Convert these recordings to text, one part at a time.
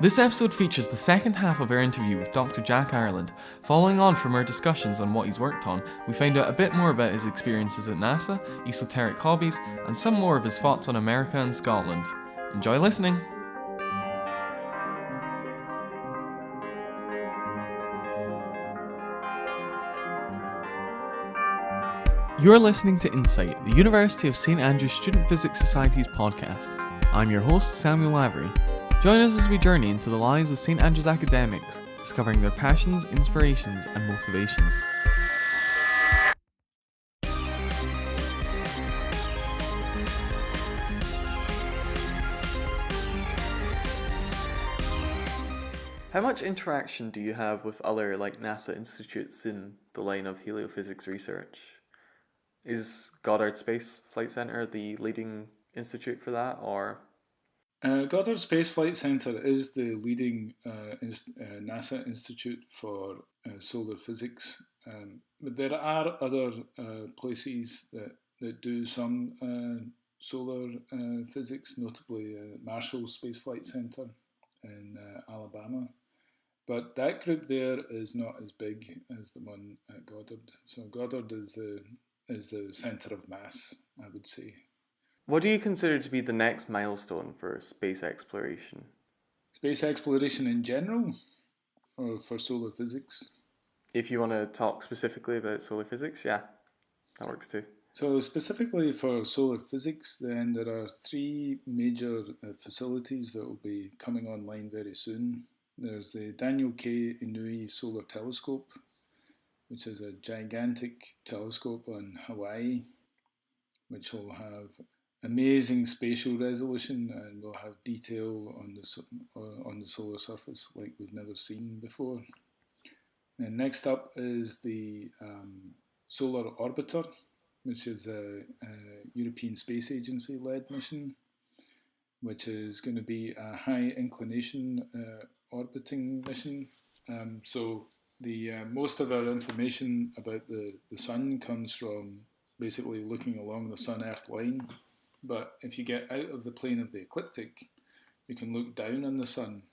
This episode features the second half of our interview with Dr. Jack Ireland. Following on from our discussions on what he's worked on, we find out a bit more about his experiences at NASA, esoteric hobbies, and some more of his thoughts on America and Scotland. Enjoy listening! You're listening to Insight, the University of St Andrews Student Physics Society's podcast. I'm your host, Samuel Lavery. Join us as we journey into the lives of St Andrews academics, discovering their passions, inspirations, and motivations. How much interaction do you have with other NASA institutes in the line of heliophysics research? Is Goddard Space Flight Center the leading institute for that, or? Goddard Space Flight Center is the leading NASA institute for solar physics, but there are other places that do some solar physics, notably Marshall Space Flight Center in Alabama. But that group there is not as big as the one at Goddard. So Goddard is the centre of mass, I would say. What do you consider to be the next milestone for space exploration? Space exploration in general, or for solar physics? If you want to talk specifically about solar physics, yeah, that works too. So specifically for solar physics, then there are three major facilities that will be coming online very soon. There's the Daniel K. Inouye Solar Telescope, which is a gigantic telescope on Hawaii, which will have amazing spatial resolution and will have detail on the solar surface like we've never seen before. And next up is the Solar Orbiter, which is a European Space Agency led mission, which is going to be a high inclination orbiting mission. So the most of our information about the sun comes from basically looking along the Sun-Earth line. But if you get out of the plane of the ecliptic, you can look down on the sun.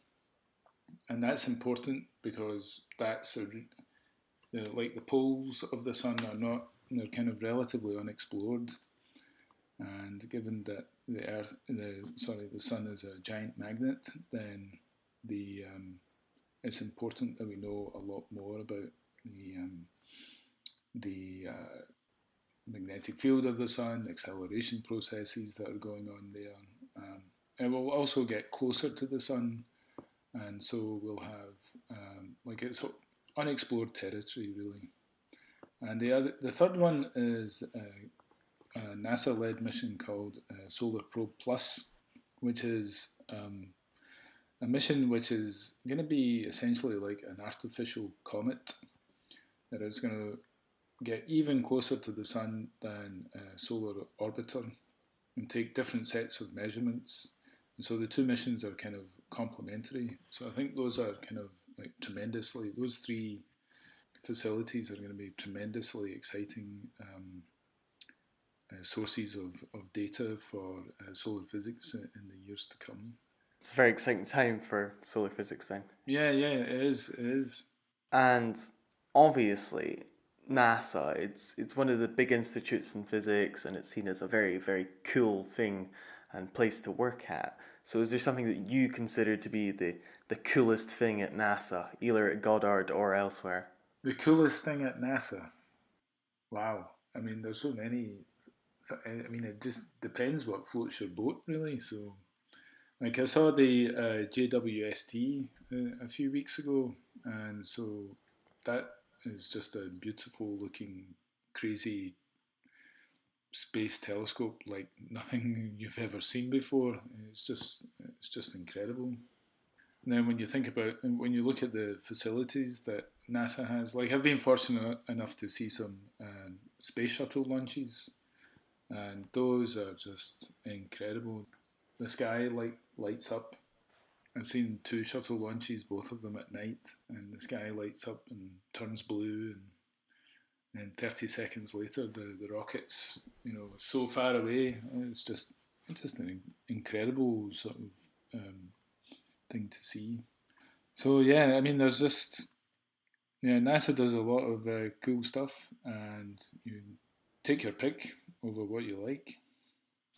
And that's important because that's like the poles of the sun are not, they're kind of relatively unexplored. And given that the sun is a giant magnet, then it's important that we know a lot more about the magnetic field of the sun, acceleration processes that are going on there. It will also get closer to the sun, and so we'll have it's unexplored territory really. And the third one is a NASA-led mission called Solar Probe Plus, which is a mission which is going to be essentially like an artificial comet that is going to get even closer to the sun than a solar orbiter and take different sets of measurements. And so the two missions are kind of complementary. So I think those are kind of like tremendously, those three facilities are going to be tremendously exciting sources of data for solar physics in the years to come. It's a very exciting time for solar physics then. Yeah, it is. And obviously, NASA, it's one of the big institutes in physics, and it's seen as a very, very cool thing and place to work at. So is there something that you consider to be the coolest thing at NASA, either at Goddard or elsewhere? The coolest thing at NASA? Wow. I mean, there's so many. So, I mean, it just depends what floats your boat, really. So, like, I saw the JWST a few weeks ago, and so that is just a beautiful looking, crazy space telescope like nothing you've ever seen before. It's just incredible. And then when you look at the facilities that NASA has, like I've been fortunate enough to see some space shuttle launches, and those are just incredible. The sky lights up. I've seen two shuttle launches, both of them at night, and the sky lights up and turns blue, and 30 seconds later the rocket's so far away. It's just an incredible sort of thing to see. So yeah, I mean, there's just yeah, NASA does a lot of cool stuff, and you take your pick over what you like.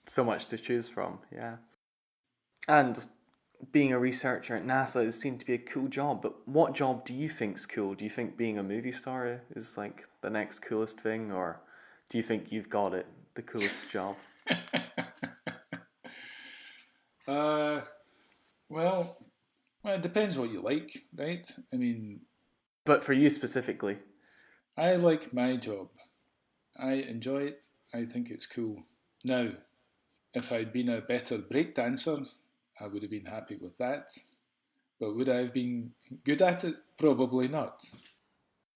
So much to choose from, yeah. And being a researcher at NASA is seen to be a cool job, but what job do you think's cool? Do you think being a movie star is like the next coolest thing, or do you think you've got it, the coolest job? uh, well, well, it depends what you like, right? I mean, But for you specifically, I like my job. I enjoy it. I think it's cool. Now, if I'd been a better break dancer, I would have been happy with that. But would I have been good at it? Probably not.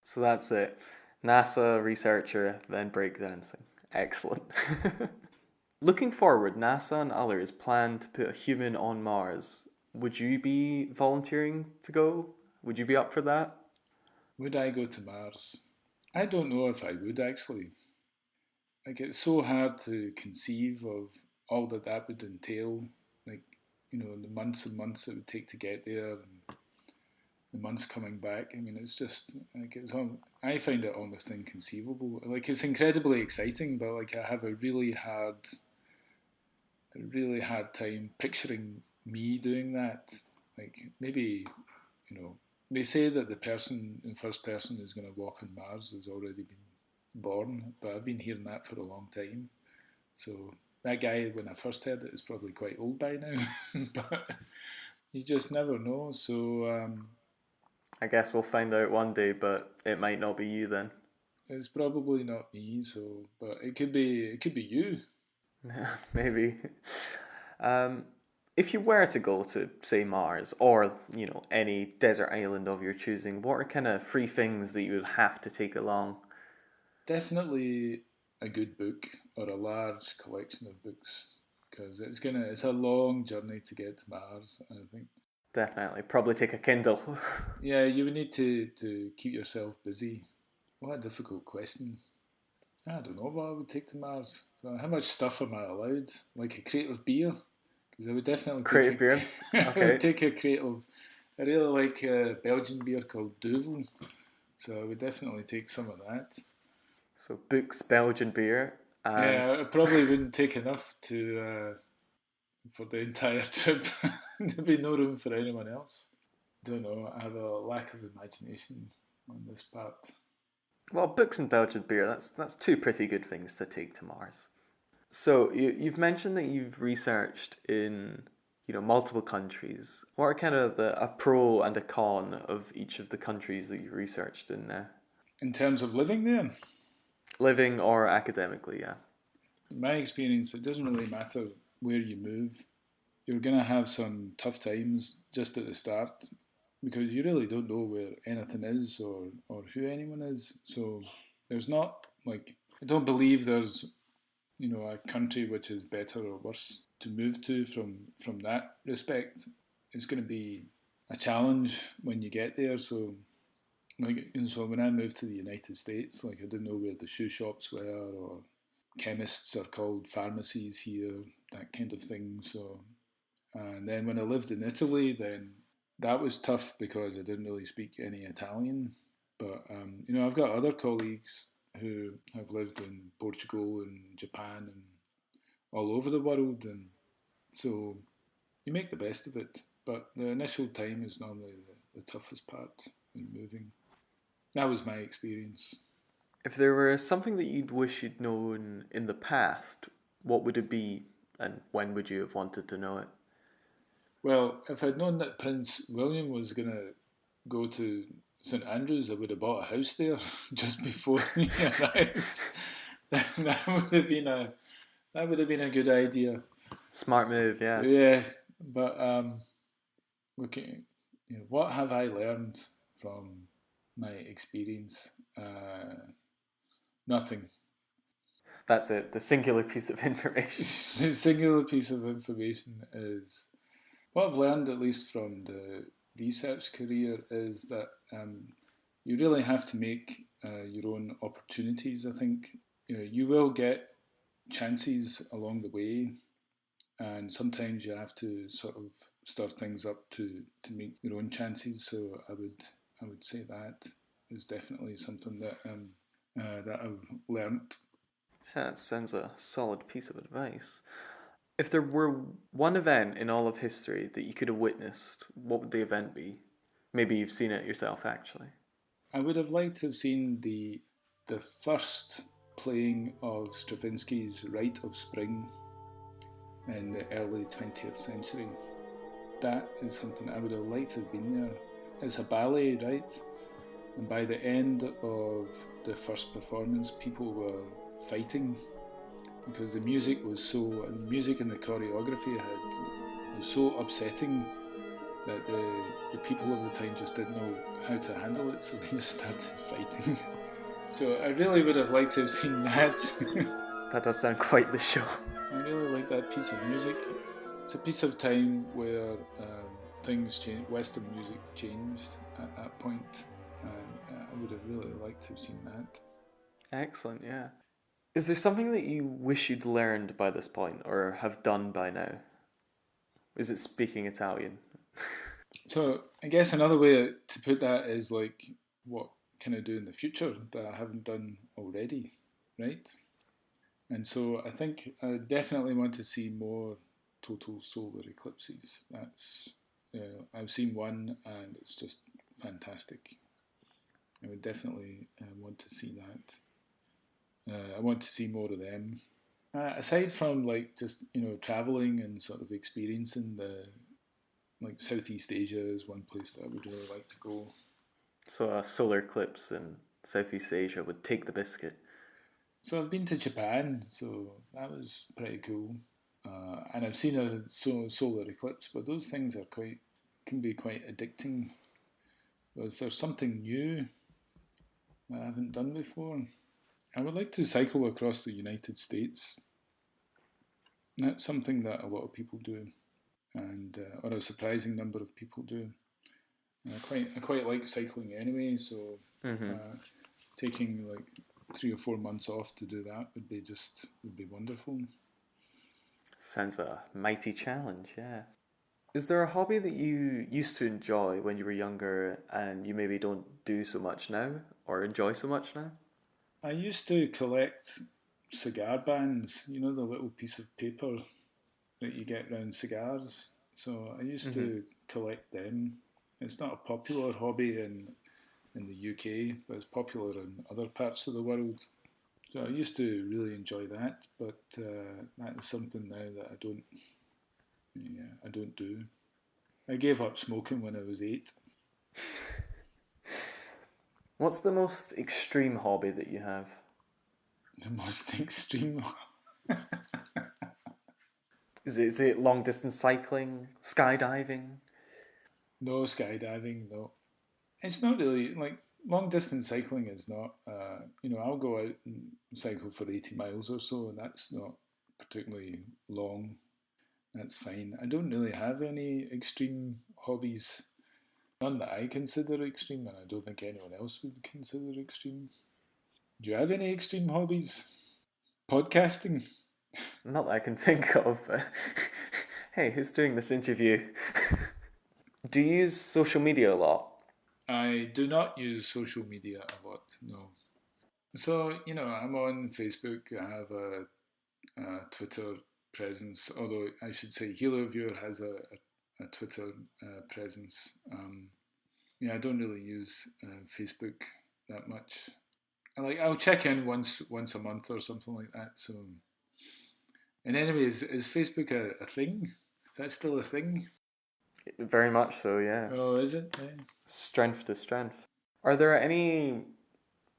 so that's it. NASA researcher, then breakdancing. Excellent. Looking forward, NASA and others plan to put a human on Mars. Would you be volunteering to go? Would you be up for that? Would I go to Mars? I don't know if I would actually. Like, it's so hard to conceive of all that that would entail. Like, the months and months it would take to get there, and the months coming back. I mean, it's just like I find it almost inconceivable. Like, it's incredibly exciting, but like I have a really hard time picturing me doing that. Like, maybe you know they say that the person in first person who's going to walk on Mars has already been born, but I've been hearing that for a long time. So that guy, when I first heard it, is probably quite old by now. But you just never know. So I guess we'll find out one day, but it might not be you then. it's probably not me. So, but it could be you. Maybe. Um, if you were to go to, say, Mars or, any desert island of your choosing, what are kind of three things that you would have to take along? Definitely a good book or a large collection of books because it's a long journey to get to Mars. I think. Definitely. Probably take a Kindle. Yeah, you would need to keep yourself busy. What a difficult question. I don't know what I would take to Mars. So how much stuff am I allowed? Like a crate of beer? Because I would definitely take Creative beer. a. I would Okay. take a crate of. I really like a Belgian beer called Duvel, so I would definitely take some of that. So books, Belgian beer, and Yeah, I probably wouldn't take enough to for the entire trip. There'd be no room for anyone else. Don't know. I have a lack of imagination on this part. well, books and Belgian beer. That's two pretty good things to take to Mars. So you've mentioned that you've researched in multiple countries. What are kind of a pro and a con of each of the countries that you researched in In terms of living there, living or academically? Yeah, in my experience, it doesn't really matter where you move. You're going to have some tough times just at the start because you really don't know where anything is or who anyone is. So there's not like I don't believe there's a country which is better or worse to move to from that respect. It's going to be a challenge when you get there. So so when I moved to the United States, like I didn't know where the shoe shops were or chemists are called pharmacies here, that kind of thing. So and then when I lived in Italy, then that was tough because I didn't really speak any Italian. But I've got other colleagues who have lived in Portugal and Japan and all over the world, and so you make the best of it. But the initial time is normally the toughest part in moving. That was my experience. if there were something that you'd wish you'd known in the past, what would it be, and when would you have wanted to know it? Well, if I'd known that Prince William was going to go to St Andrews, I would have bought a house there just before he arrived. That would have been a good idea. Smart move, yeah. Yeah, but looking, what have I learned from my experience? Nothing. That's it. The singular piece of information. The singular piece of information is what I've learned, at least from the research career, is that you really have to make your own opportunities. I think you will get chances along the way, and sometimes you have to sort of stir things up to make your own chances. So I would say that is definitely something that I've learnt. Yeah, it sounds a solid piece of advice. If there were one event in all of history that you could have witnessed, what would the event be? Maybe you've seen it yourself, actually. I would have liked to have seen the first playing of Stravinsky's Rite of Spring in the early 20th century. That is something I would have liked to have been there. It's a ballet, right? And by the end of the first performance, people were fighting because the music and the choreography was so upsetting that the people of the time just didn't know how to handle it, so they just started fighting. So I really would have liked to have seen that. That does sound quite the show. I really like that piece of music. It's a piece of time where things changed, Western music changed at that point, and I would have really liked to have seen that. Excellent, yeah. Is there something that you wish you'd learned by this point or have done by now? Is it speaking Italian? So I guess another way to put that is like, what can I do in the future that I haven't done already, right? And so I think I definitely want to see more total solar eclipses. I've seen one and it's just fantastic. I would definitely want to see that. I want to see more of them. Aside from like just traveling and sort of experiencing the like Southeast Asia is one place that I would really like to go. So a solar eclipse in Southeast Asia would take the biscuit. So I've been to Japan, so that was pretty cool. And I've seen a solar eclipse, but those things can be quite addicting. There's something new that I haven't done before. I would like to cycle across the United States. And that's something that a lot of people do, and or a surprising number of people do. I quite like cycling anyway, so Mm-hmm. uh, taking like 3 or 4 months off to do that would be wonderful. Sounds a mighty challenge, yeah. Is there a hobby that you used to enjoy when you were younger and you maybe don't do so much now or enjoy so much now? I used to collect cigar bands, the little piece of paper that you get around cigars. So I used Mm-hmm. to collect them. It's not a popular hobby in the UK, but it's popular in other parts of the world. So I used to really enjoy that, but that is something now that I don't do. I gave up smoking when I was 8. What's the most extreme hobby that you have? The most extreme. Is it long distance cycling, skydiving? No skydiving, no. It's not really like long distance cycling is not. I'll go out and cycle for 80 miles or so, and that's not particularly long. That's fine. I don't really have any extreme hobbies. None that I consider extreme, and I don't think anyone else would consider extreme. Do you have any extreme hobbies? Podcasting? Not that I can think of. Hey, who's doing this interview? Do you use social media a lot? I do not use social media a lot, no. So, I'm on Facebook, I have a Twitter presence, although I should say HelioViewer has a Twitter presence. Yeah, I don't really use Facebook that much. I'll check in once a month or something like that. So, and anyway, is Facebook a thing? Is that still a thing? Very much so, yeah. Oh, is it? Yeah. Strength to strength. Are there any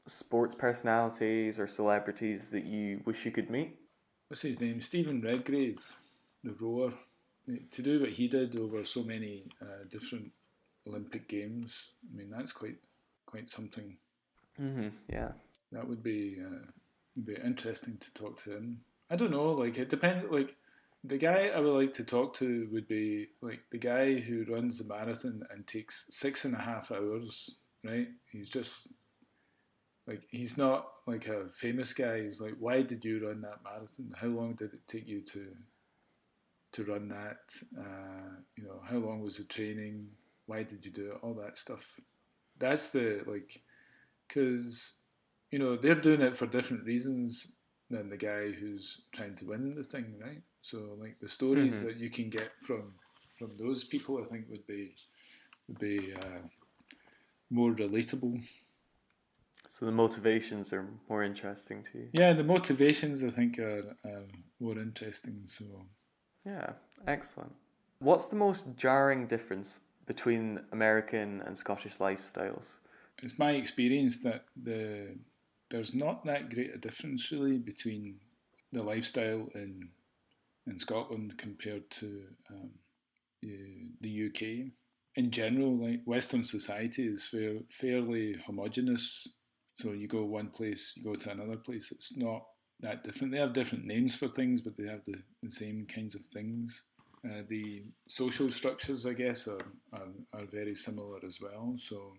sports personalities or celebrities that you wish you could meet? What's his name? Stephen Redgrave, the rower. To do what he did over so many different Olympic games, I mean that's quite something. Mm-hmm, yeah. That would be interesting to talk to him. I don't know, like it depends. Like the guy I would like to talk to would be like the guy who runs the marathon and takes 6.5 hours. Right? He's just like he's not like a famous guy. He's like, why did you run that marathon? How long did it take you to to run that? How long was the training? Why did you do it? All that stuff. That's the like, because they're doing it for different reasons than the guy who's trying to win the thing, right? So like the stories Mm-hmm. that you can get from those people, I think would be more relatable. So the motivations are more interesting to you. Yeah, the motivations I think are more interesting. So Yeah, excellent. What's the most jarring difference between American and Scottish lifestyles? it's my experience that there's not that great a difference really between the lifestyle in Scotland compared to the UK. In general, like Western society is fairly homogenous. So you go one place, you go to another place. It's not that different. They have different names for things, but they have the same kinds of things. The social structures, I guess, are very similar as well. So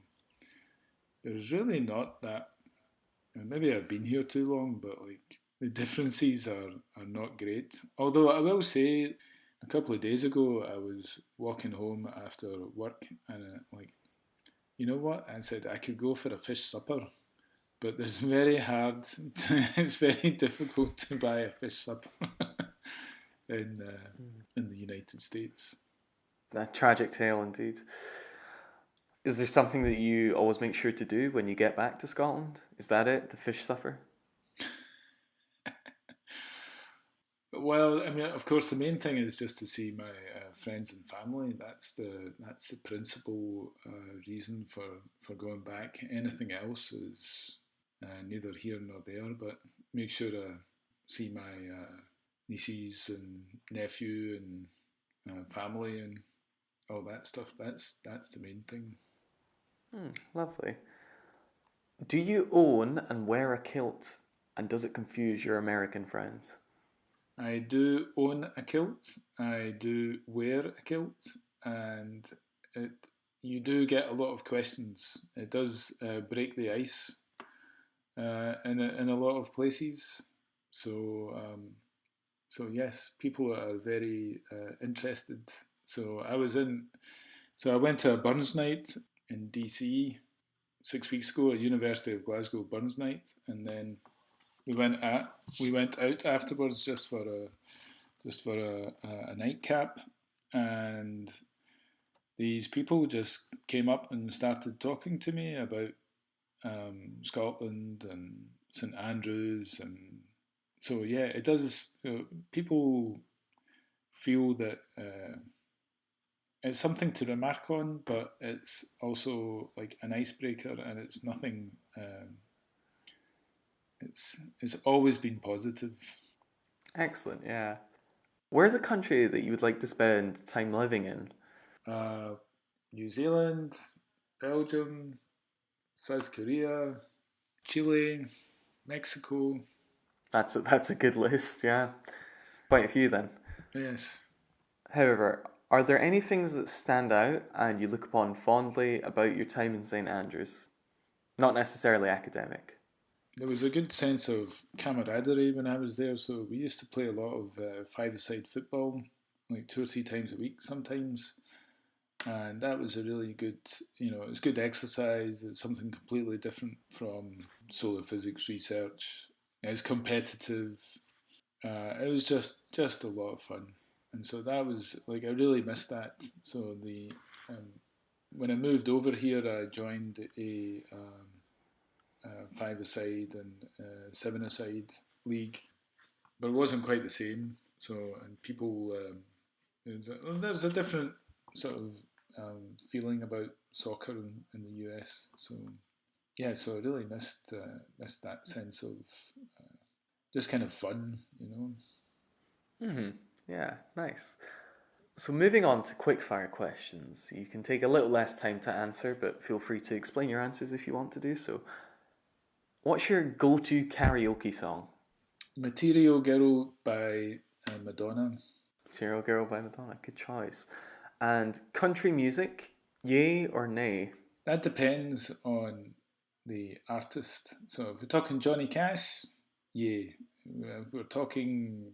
there's really not that. Maybe I've been here too long, but like the differences are not great. Although I will say, a couple of days ago, I was walking home after work, and like, you know what? I said I could go for a fish supper, but it's very hard. It's very difficult to buy a fish supper in uh, in the United States. A tragic tale indeed. Is there something that you always make sure to do when you get back to Scotland? Is that it? The fish supper? Well, I mean, of course, the main thing is just to see my friends and family. That's the principal reason for going back. Anything else is neither here nor there. But make sure to see my nieces and nephew and family and all that stuff. That's the main thing. Lovely. Do you own and wear a kilt? And does it confuse your American friends? I do own a kilt. I do wear a kilt, and it you do get a lot of questions. It does break the ice in a lot of places. So so yes, people are very interested. So I was in. So I went to a Burns night in DC 6 weeks ago, a University of Glasgow Burns night, and then we went out afterwards just for a nightcap, and these people just came up and started talking to me about Scotland and St Andrews, and so yeah, it does. People feel that it's something to remark on, but it's also like an icebreaker, and it's nothing. It's always been positive. Excellent, yeah. Where's a country that you would like to spend time living in? Uh, New Zealand, Belgium, South Korea, Chile, Mexico. That's a good list, yeah. Quite a few then. Yes. However, are there any things that stand out and you look upon fondly about your time in St Andrews? Not necessarily academic. There was a good sense of camaraderie when I was there, so we used to play a lot of five-a-side football, like 2 or 3 times a week sometimes, and that was a really good, it's good exercise. It's something completely different from solar physics research. It's competitive. It was just a lot of fun, and so that was like I really missed that. So the um, when I moved over here, I joined a five-a-side and seven-a-side league, but it wasn't quite the same. So and people, there's a different sort of feeling about soccer in the US. So yeah, so I really missed that sense of just kind of fun. Hmm. Yeah, nice. So moving on to quickfire questions. You can take a little less time to answer, but feel free to explain your answers if you want to do so. What's your go-to karaoke song? Material Girl by Madonna. Serial Girl by Madonna. Good choice. And country music, yay or nay? That depends on the artist. So if we're talking Johnny Cash, yeah. If we're talking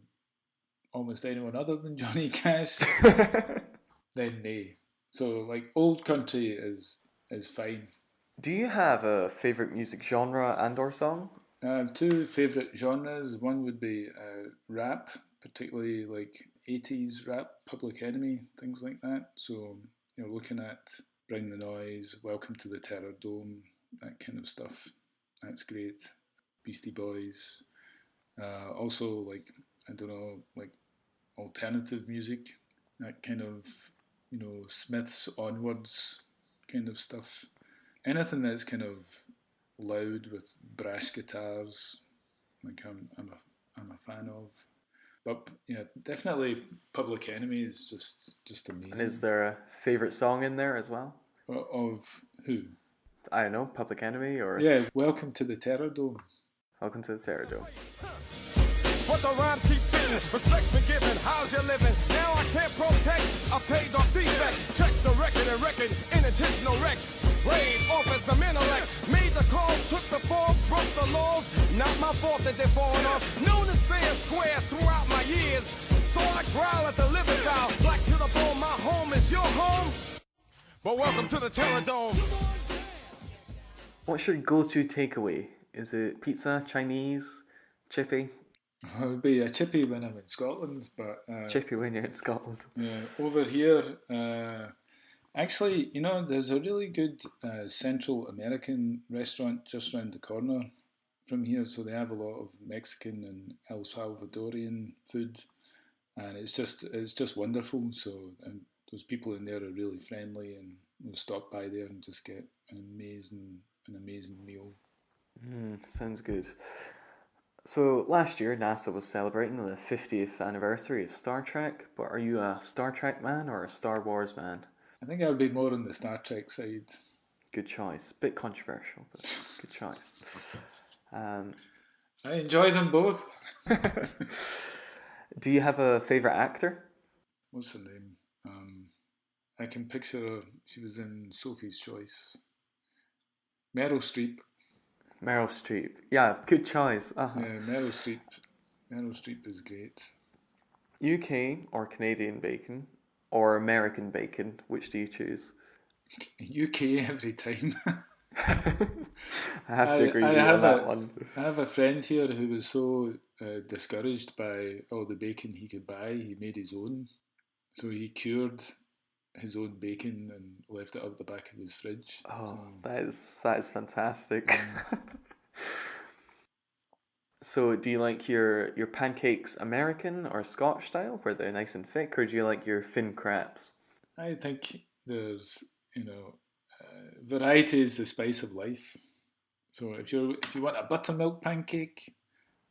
almost anyone other than Johnny Cash, then nay. So like old country is fine. Do you have a favorite music genre and or song? I have two favourite genres. One would be rap, particularly like 80s rap, Public Enemy, things like that. So, looking at Bring the Noise, Welcome to the Terror Dome, that kind of stuff. That's great. Beastie Boys. Also, like, I don't know, like alternative music, that kind of, Smiths onwards kind of stuff. Anything that's kind of loud with brass guitars, like I'm a fan of. But yeah, definitely Public Enemy is just And is amazing. there a favorite song in there as well? Of who? I don't know, Public Enemy or Yeah, Welcome to the Terror Dome. Welcome to the Terror Dome. But the rhymes keep fitting, respect's been given, how's you living? Now I can't protect, I paid off defect. Check the record and record, intentional wreck. Raid, office, some intellect. Made the call, took the fall, broke the laws. Not my fault that they're falling off. Known as fair and square throughout my years. So I growl at the living vow. Black to the bone, my home is your home. But welcome to the Terror Dome. What's your go-to takeaway? Is it pizza, Chinese, chippy? It would be a chippy when I'm in Scotland, but Chippy when you're in Scotland. yeah, over here, actually, there's a really good Central American restaurant just around the corner from here. So they have a lot of Mexican and El Salvadorian food, and it's just wonderful. So those people in there are really friendly, and you'll stop by there and just get an amazing meal. Sounds good. So last year, NASA was celebrating the 50th anniversary of Star Trek, but are you a Star Trek man or a Star Wars man? I think I would be more on the Star Trek side. Good choice. Bit controversial, but good choice. I enjoy them both. Do you have a favourite actor? What's her name? I can picture her. She was in Sophie's Choice. Meryl Streep. Meryl Streep. Yeah, good choice. Uh-huh. Yeah, Meryl Streep. Meryl Streep is great. UK or Canadian bacon or American bacon? Which do you choose? UK every time. I have to agree with you on that one. I have a friend here who was so discouraged by all the bacon he could buy, he made his own. So he cured his own bacon and left it up the back of his fridge. Oh, that is fantastic. So, do you like your pancakes American or Scotch style, where they're nice and thick, or do you like your thin crepes? I think there's, variety is the spice of life. So if you want a buttermilk pancake,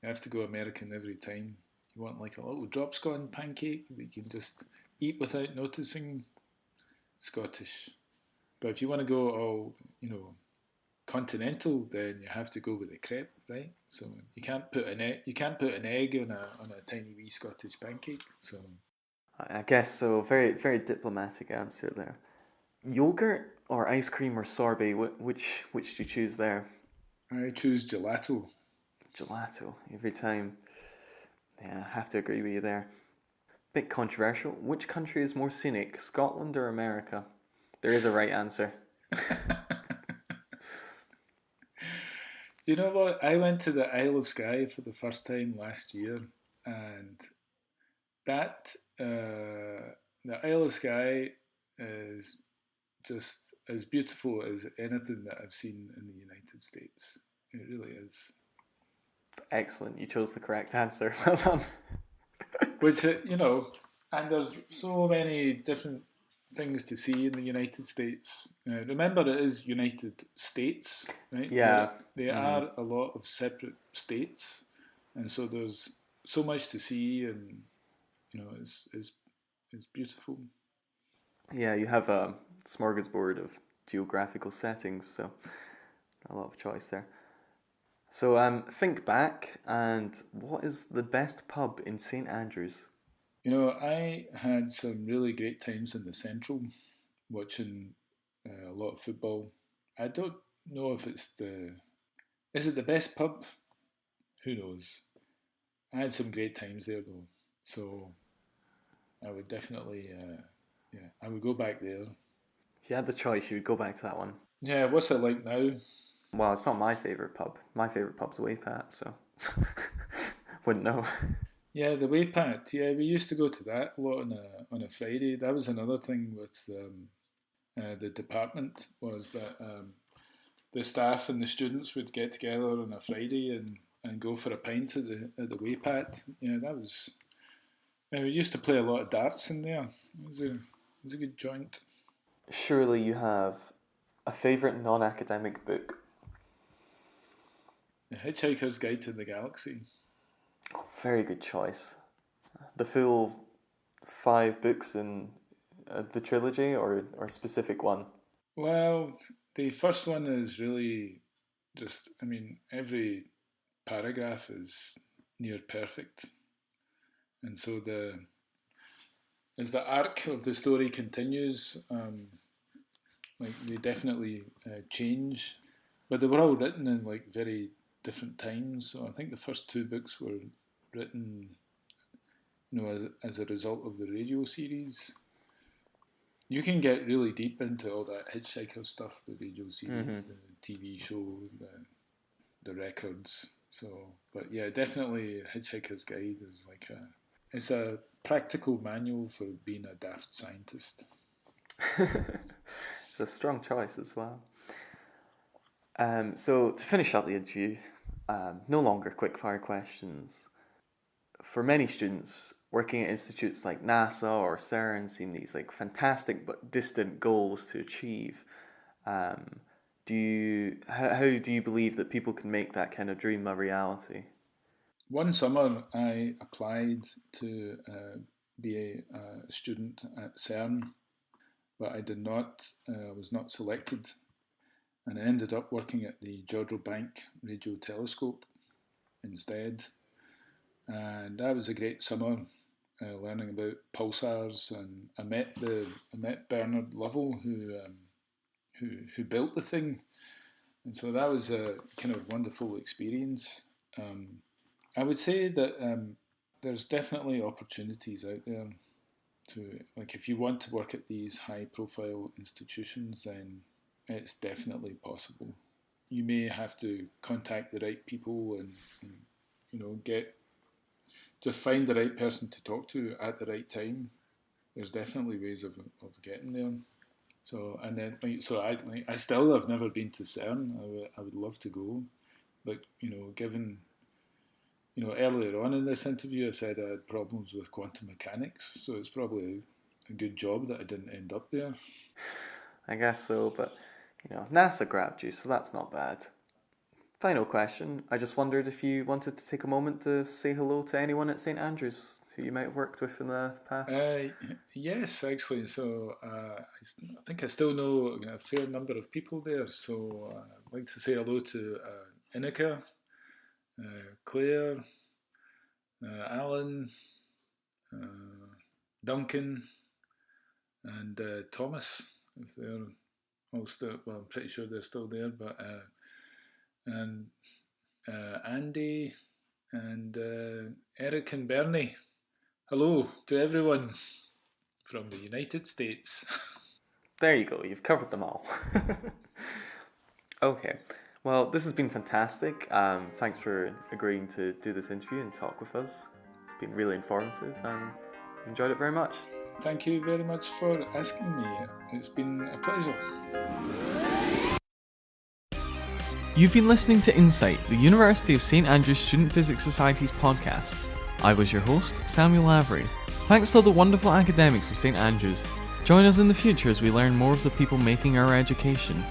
you have to go American every time. You want like a little drop scone pancake that you can just eat without noticing, Scottish. But if you want to go all, continental, then you have to go with the crepe, right? So you can't put an egg on a tiny wee Scottish pancake. So I guess so. Very very diplomatic answer there. Yogurt or ice cream or sorbet? Which do you choose there? I choose gelato. Gelato every time. Yeah, I have to agree with you there. Bit controversial. Which country is more scenic, Scotland or America? There is a right answer. You know what? I went to the Isle of Skye for the first time last year, and that the Isle of Skye is just as beautiful as anything that I've seen in the United States. It really is. Excellent. You chose the correct answer. Well done. Which, and there's so many different things to see in the United States. Remember, it is United States, right? Yeah. They are a lot of separate states, and so there's so much to see, and it's beautiful. Yeah, you have a smorgasbord of geographical settings, so a lot of choice there. So think back, and what is the best pub in St Andrews? I had some really great times in the Central, watching a lot of football. I don't know if is it the best pub? Who knows? I had some great times there though. So I would definitely, I would go back there. If you had the choice, you would go back to that one. Yeah, what's it like now? Well, it's not my favourite pub. My favourite pub's Waypat, so wouldn't know. Yeah, the Waypat. Yeah, we used to go to that a lot on a Friday. That was another thing with the department, was that the staff and the students would get together on a Friday and go for a pint at the Waypat. Yeah, that was. We used to play a lot of darts in there. It was a good joint. Surely you have a favourite non-academic book. The Hitchhiker's Guide to the Galaxy. Oh, very good choice. The full 5 books in the trilogy, or a specific one? Well, the first one is really just, I mean, every paragraph is near perfect. And so as the arc of the story continues, like they definitely change, but they were all written in like very different times. So I think the first 2 books were written, as a result of the radio series. You can get really deep into all that Hitchhiker stuff, the radio series, the TV show, the records. So, but yeah, definitely Hitchhiker's Guide is like it's a practical manual for being a daft scientist. It's a strong choice as well. So to finish up the interview, no longer quickfire questions. For many students working at institutes like NASA or CERN seem these like fantastic but distant goals to achieve. How do you believe that people can make that kind of dream a reality? One summer I applied to be a student at CERN, but I did not. Was not selected, and I ended up working at the Jodrell Bank Radio Telescope instead. And that was a great summer, learning about pulsars, and I met Bernard Lovell, who built the thing, and so that was a kind of wonderful experience. I would say that there's definitely opportunities out there to, like, if you want to work at these high-profile institutions, then it's definitely possible. You may have to contact the right people and just find the right person to talk to at the right time. There's definitely ways of getting there. So, and then I still have never been to CERN. I would love to go, but given earlier on in this interview I said I had problems with quantum mechanics, so it's probably a good job that I didn't end up there. I guess so, but NASA grabbed you, so that's not bad. Final question. I just wondered if you wanted to take a moment to say hello to anyone at St Andrews who you might have worked with in the past. Yes, actually. So I think I still know a fair number of people there. So I'd like to say hello to Inika, Claire, Alan, Duncan, and Thomas. If they're all still, well, I'm pretty sure they're still there, but and Andy and Eric and Bernie. Hello to everyone from the United States. There you go, you've covered them all. Okay, well, this has been fantastic. Thanks for agreeing to do this interview and talk with us. It's been really informative and enjoyed it very much. Thank you very much for asking me. It's been a pleasure. You've been listening to Insight, the University of St Andrews Student Physics Society's podcast. I was your host, Samuel Avery. Thanks to all the wonderful academics of St Andrews. Join us in the future as we learn more of the people making our education.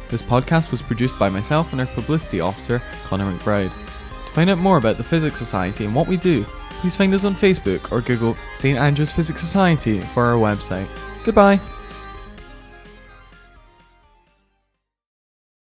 This podcast was produced by myself and our publicity officer, Connor McBride. To find out more about the Physics Society and what we do, please find us on Facebook or Google St Andrews Physics Society for our website. Goodbye!